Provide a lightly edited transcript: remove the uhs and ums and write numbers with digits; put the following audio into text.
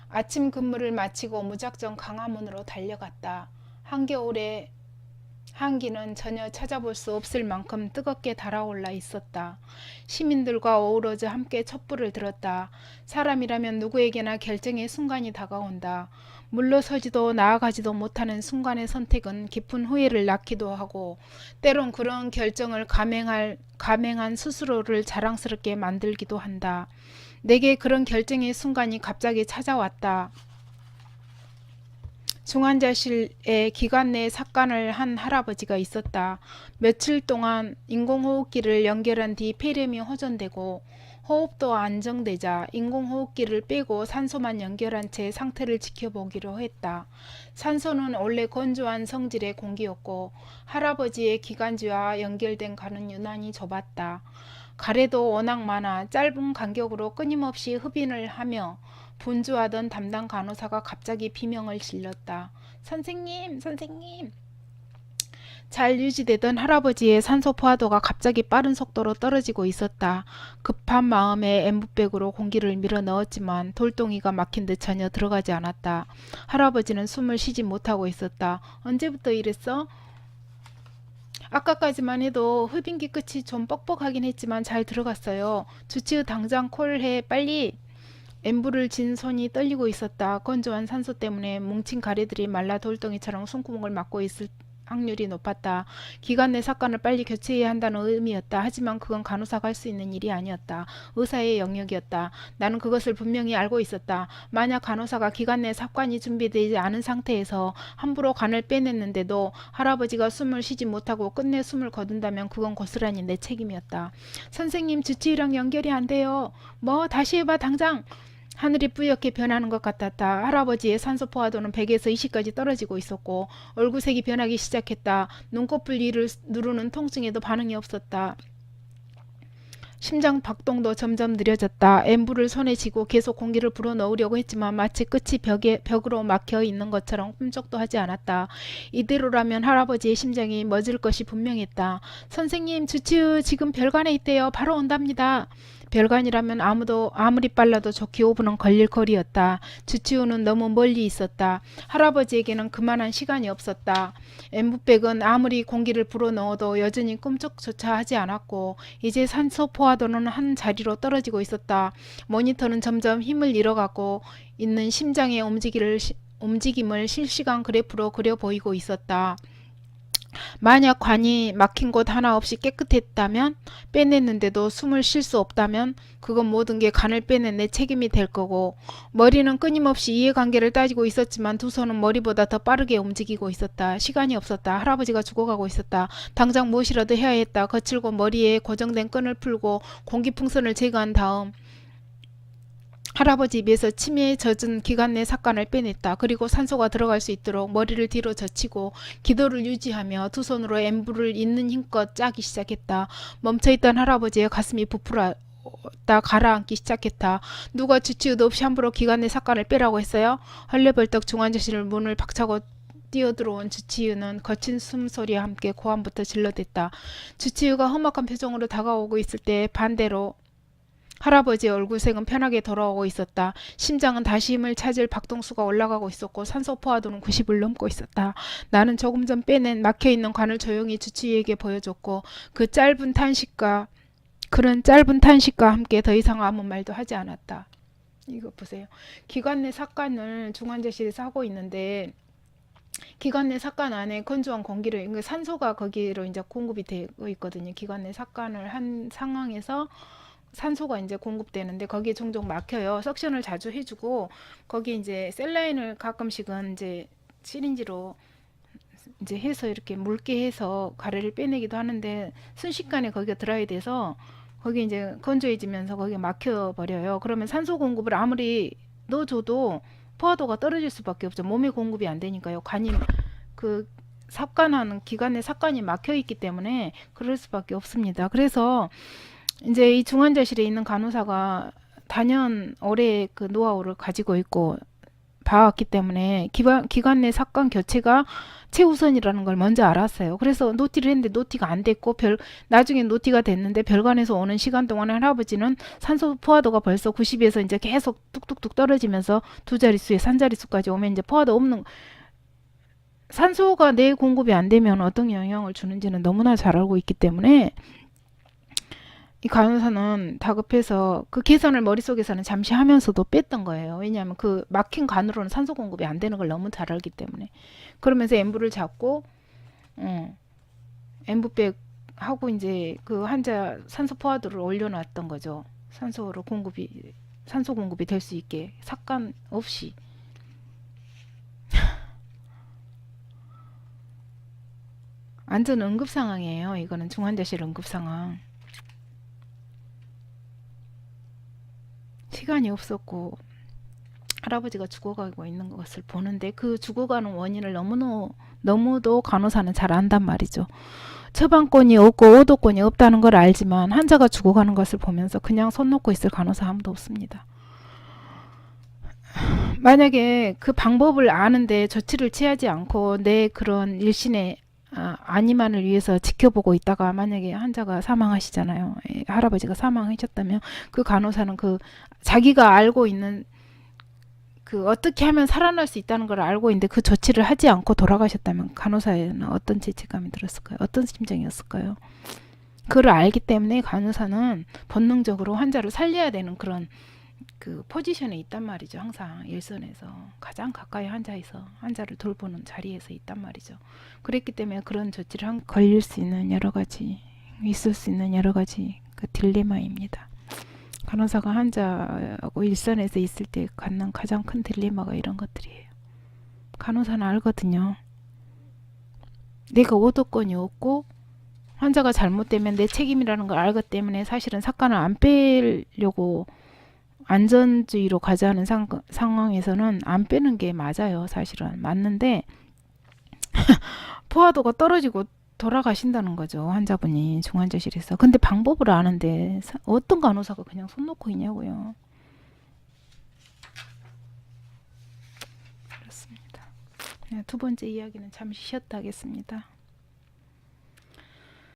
아침 근무를 마치고 무작정 강화문으로 달려갔다. 한겨울에 한기는 전혀 찾아볼 수 없을 만큼 뜨겁게 달아올라 있었다. 시민들과 어우러져 함께 촛불을 들었다. 사람이라면 누구에게나 결정의 순간이 다가온다. 물러서지도 나아가지도 못하는 순간의 선택은 깊은 후회를 낳기도 하고 때론 그런 결정을 감행한 스스로를 자랑스럽게 만들기도 한다. 내게 그런 결정의 순간이 갑자기 찾아왔다. 중환자실에 기관 내 삭관을 한 할아버지가 있었다. 며칠 동안 인공호흡기를 연결한 뒤 폐렴이 호전되고 호흡도 안정되자 인공호흡기를 빼고 산소만 연결한 채 상태를 지켜보기로 했다. 산소는 원래 건조한 성질의 공기였고 할아버지의 기관지와 연결된 간은 유난히 좁았다. 가래도 워낙 많아 짧은 간격으로 끊임없이 흡인을 하며 분주하던 담당 간호사가 갑자기 비명을 질렀다. 선생님, 선생님. 잘 유지되던 할아버지의 산소 포화도가 갑자기 빠른 속도로 떨어지고 있었다. 급한 마음에 엠부백으로 공기를 밀어 넣었지만 돌덩이가 막힌 듯 전혀 들어가지 않았다. 할아버지는 숨을 쉬지 못하고 있었다. 언제부터 이랬어? 아까까지만 해도 흡인기 끝이 좀 뻑뻑하긴 했지만 잘 들어갔어요. 주치의 당장 콜해 빨리. 엠부를 진 손이 떨리고 있었다. 건조한 산소 때문에 뭉친 가래들이 말라 돌덩이처럼 숨구멍을 막고 있을 확률이 높았다. 기관 내 삭관을 빨리 교체해야 한다는 의미였다. 하지만 그건 간호사가 할 수 있는 일이 아니었다. 의사의 영역이었다. 나는 그것을 분명히 알고 있었다. 만약 간호사가 기관 내 삭관이 준비되지 않은 상태에서 함부로 간을 빼냈는데도 할아버지가 숨을 쉬지 못하고 끝내 숨을 거둔다면 그건 고스란히 내 책임이었다. 선생님, 주치의랑 연결이 안 돼요. 뭐 다시 해봐 당장. 하늘이 뿌옇게 변하는 것 같았다. 할아버지의 산소 포화도는 100에서 20까지 떨어지고 있었고 얼굴색이 변하기 시작했다. 눈꺼풀 위를 누르는 통증에도 반응이 없었다. 심장 박동도 점점 느려졌다. 엠부를 손에 쥐고 계속 공기를 불어넣으려고 했지만 마치 끝이 벽으로 막혀 있는 것처럼 꿈쩍도 하지 않았다. 이대로라면 할아버지의 심장이 멎을 것이 분명했다. 선생님, 주치의 지금 별관에 있대요. 바로 온답니다. 별관이라면 아무리 빨라도 좋게 5분은 걸릴 거리였다. 주치우는 너무 멀리 있었다. 할아버지에게는 그만한 시간이 없었다. 엠부백은 아무리 공기를 불어넣어도 여전히 꿈쩍조차 하지 않았고 이제 산소 포화도는 한 자리로 떨어지고 있었다. 모니터는 점점 힘을 잃어가고 있는 심장의 움직임을 실시간 그래프로 그려 보이고 있었다. 만약 관이 막힌 곳 하나 없이 깨끗했다면, 빼냈는데도 숨을 쉴 수 없다면 그건 모든 게 간을 빼낸 내 책임이 될 거고, 머리는 끊임없이 이해관계를 따지고 있었지만 두 손은 머리보다 더 빠르게 움직이고 있었다. 시간이 없었다. 할아버지가 죽어가고 있었다. 당장 무엇이라도 해야 했다. 거칠고 머리에 고정된 끈을 풀고 공기풍선을 제거한 다음 할아버지 입에서 침에 젖은 기관 내 삭관을 빼냈다. 그리고 산소가 들어갈 수 있도록 머리를 뒤로 젖히고 기도를 유지하며 두 손으로 엠부를 있는 힘껏 짜기 시작했다. 멈춰있던 할아버지의 가슴이 부풀었다 가라앉기 시작했다. 누가 주치의도 없이 함부로 기관 내 삭관을 빼라고 했어요? 헐레벌떡 중환자실 문을 박차고 뛰어들어온 주치의는 거친 숨소리와 함께 고함부터 질러댔다. 주치의가 험악한 표정으로 다가오고 있을 때 반대로 할아버지의 얼굴색은 편하게 돌아오고 있었다. 심장은 다시 힘을 찾을 박동수가 올라가고 있었고 산소 포화도는 90을 넘고 있었다. 나는 조금 전 빼낸 막혀있는 관을 조용히 주치의에게 보여줬고 그런 짧은 탄식과 함께 더 이상 아무 말도 하지 않았다. 이거 보세요. 기관 내 삭관을 중환자실에서 하고 있는데 기관 내 삭관 안에 건조한 공기를 산소가 거기로 이제 공급이 되고 있거든요. 기관 내 삭관을 한 상황에서 산소가 이제 공급되는데 거기에 종종 막혀요. 석션을 자주 해주고 거기 이제 셀라인을 가끔씩은 이제 시린지로 이제 해서 이렇게 묽게 해서 가래를 빼내기도 하는데 순식간에 거기가 드라이 돼서 거기 이제 건조해지면서 거기가 막혀 버려요. 그러면 산소 공급을 아무리 넣어줘도 포화도가 떨어질 수밖에 없죠. 몸에 공급이 안 되니까요. 관이 그 삽관하는 기관에 삽관이 막혀 있기 때문에 그럴 수밖에 없습니다. 그래서 이제 이 중환자실에 있는 간호사가 단연 오래 그 노하우를 가지고 있고 봐왔기 때문에 기관 내 사건 교체가 최우선이라는 걸 먼저 알았어요. 그래서 노티를 했는데 노티가 안 됐고 나중에 노티가 됐는데 별관에서 오는 시간 동안에 할아버지는 산소 포화도가 벌써 90에서 이제 계속 뚝뚝뚝 떨어지면서 두 자릿수에 3자릿수까지 오면 이제 포화도 없는, 산소가 내 공급이 안 되면 어떤 영향을 주는지는 너무나 잘 알고 있기 때문에 이 간호사는 다급해서 그 계산을 머릿속에서는 잠시 하면서도 뺐던 거예요. 왜냐하면 그 막힌 간으로는 산소 공급이 안 되는 걸 너무 잘 알기 때문에. 그러면서 엠브를 잡고 엠브백 하고 이제 그 환자 산소 포화도를 올려놨던 거죠. 산소 공급이 될 수 있게 삭간 없이. 완전 응급 상황이에요. 이거는 중환자실 응급 상황. 시간이 없었고 할아버지가 죽어가고 있는 것을 보는데 그 죽어가는 원인을 너무도 간호사는 잘 안단 말이죠. 처방권이 없고 오도권이 없다는 걸 알지만 환자가 죽어가는 것을 보면서 그냥 손 놓고 있을 간호사 아무도 없습니다. 만약에 그 방법을 아는데 조치를 취하지 않고 내 그런 일신의 안위만을 위해서 지켜보고 있다가 만약에 환자가 사망하시잖아요. 할아버지가 사망하셨다면 그 간호사는 그 자기가 알고 있는 그 어떻게 하면 살아날 수 있다는 걸 알고 있는데 그 조치를 하지 않고 돌아가셨다면 간호사에는 어떤 죄책감이 들었을까요? 어떤 심정이었을까요? 그걸 알기 때문에 간호사는 본능적으로 환자를 살려야 되는 그런 그 포지션에 있단 말이죠. 항상 일선에서 가장 가까이 환자를 돌보는 자리에서 있단 말이죠. 그랬기 때문에 그런 조치를 걸릴 수 있는 여러 가지, 있을 수 있는 여러 가지 그 딜레마입니다. 간호사가 환자하고 일선에서 있을 때 갖는 가장 큰 딜레마가 이런 것들이에요. 간호사는 알거든요. 내가 오도권이 없고 환자가 잘못되면 내 책임이라는 걸 알기 때문에 사실은 사건을 안 빼려고 안전주의로 가자는 상황에서는 안 빼는 게 맞아요. 사실은 맞는데 포화도가 떨어지고 돌아가신다는 거죠. 환자분이 중환자실에서. 근데 방법을 아는데 어떤 간호사가 그냥 손 놓고 있냐고요. 그렇습니다. 두 번째 이야기는 잠시 쉬었다 하겠습니다.